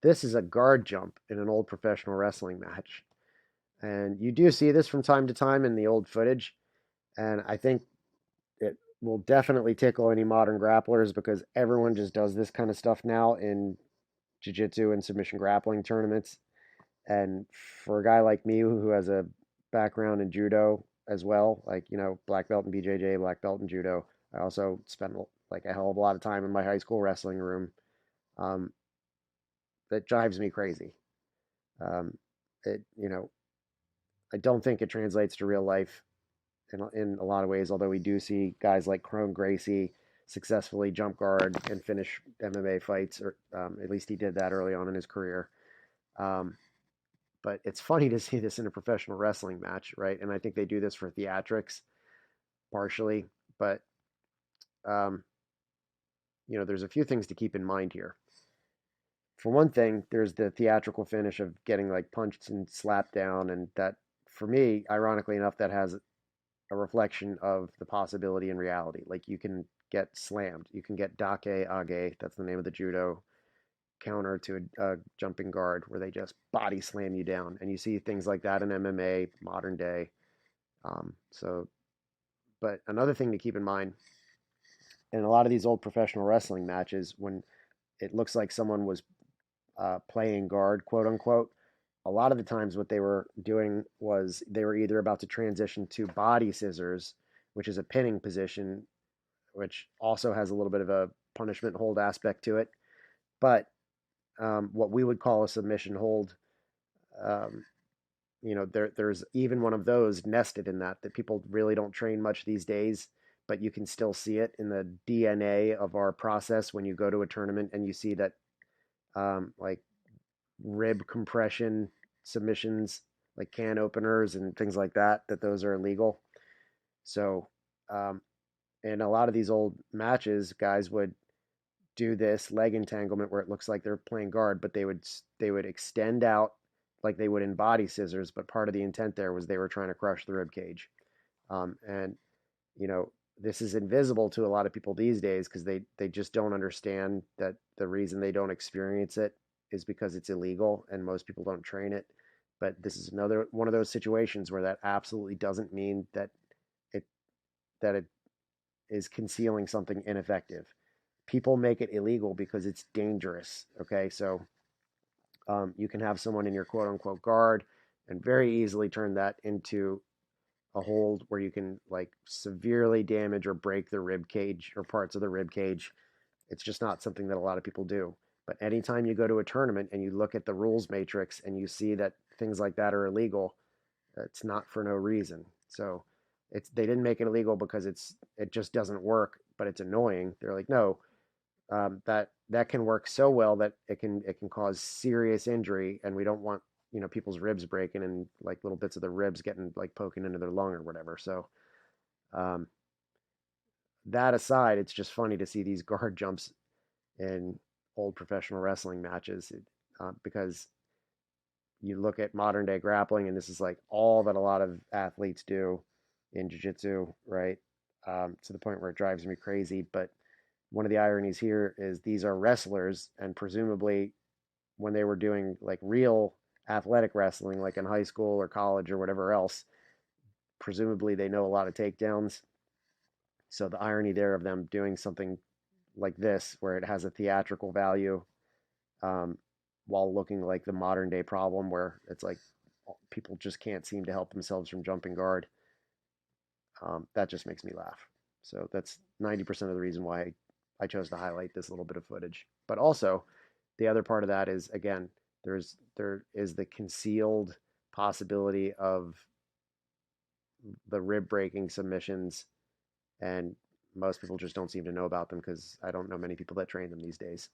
this is a guard jump in an old professional wrestling match. And you do see this from time to time in the old footage. And I think it will definitely tickle any modern grapplers because everyone just does this kind of stuff now in jiu-jitsu and submission grappling tournaments. And for a guy like me who has a background in judo as well, like, black belt in BJJ, black belt in judo, I also spent like a hell of a lot of time in my high school wrestling room. Um, that drives me crazy. Um, it, I don't think it translates to real life in a lot of ways, although we do see guys like Crone Gracie successfully jump guard and finish MMA fights, or at least he did that early on in his career. Um, but it's funny to see this in a professional wrestling match, right? And I think they do this for theatrics partially, but um, there's a few things to keep in mind here. For one thing, there's the theatrical finish of getting like punched and slapped down, and that for me, ironically enough, that has a reflection of the possibility in reality. Like you can get slammed, you can get dake age, that's the name of the judo counter to a jumping guard where they just body slam you down, and you see things like that in MMA modern day. So, but another thing to keep in mind in a lot of these old professional wrestling matches, when it looks like someone was playing guard, quote unquote, a lot of the times what they were doing was they were either about to transition to body scissors, which is a pinning position, which also has a little bit of a punishment hold aspect to it. But what we would call a submission hold, um, there's even one of those nested in that people really don't train much these days, but you can still see it in the DNA of our process when you go to a tournament and you see that like rib compression submissions, like can openers and things like that, that those are illegal. So, um, in a lot of these old matches, guys would do this leg entanglement where it looks like they're playing guard, but they would extend out like they would in body scissors. But part of the intent there was they were trying to crush the rib cage. And you know this is invisible to a lot of people these days because they just don't understand that the reason they don't experience it is because it's illegal and most people don't train it. But this is another one of those situations where that absolutely doesn't mean it that it is concealing something ineffective. People make it illegal because it's dangerous. Okay, so you can have someone in your quote unquote guard and very easily turn that into a hold where you can like severely damage or break the rib cage or parts of the rib cage. It's just not something that a lot of people do. But anytime you go to a tournament and you look at the rules matrix and you see that things like that are illegal, it's not for no reason. So they didn't make it illegal because it just doesn't work, but it's annoying. They're like, no, that can work so well that it can cause serious injury, and we don't want people's ribs breaking and like little bits of the ribs getting like poking into their lung or whatever. So um, that aside, it's just funny to see these guard jumps in old professional wrestling matches because you look at modern day grappling, and this is like all that a lot of athletes do in jiu-jitsu, right? To the point where it drives me crazy. But one of the ironies here is these are wrestlers, and presumably when they were doing like real athletic wrestling, like in high school or college or whatever else, presumably they know a lot of takedowns. So the irony there of them doing something like this, where it has a theatrical value, um, while looking like the modern day problem, where it's like people just can't seem to help themselves from jumping guard. That just makes me laugh. So that's 90% of the reason why I chose to highlight this little bit of footage. But also, the other part of that is again, there is the concealed possibility of the rib breaking submissions, and most people just don't seem to know about them because I don't know many people that train them these days.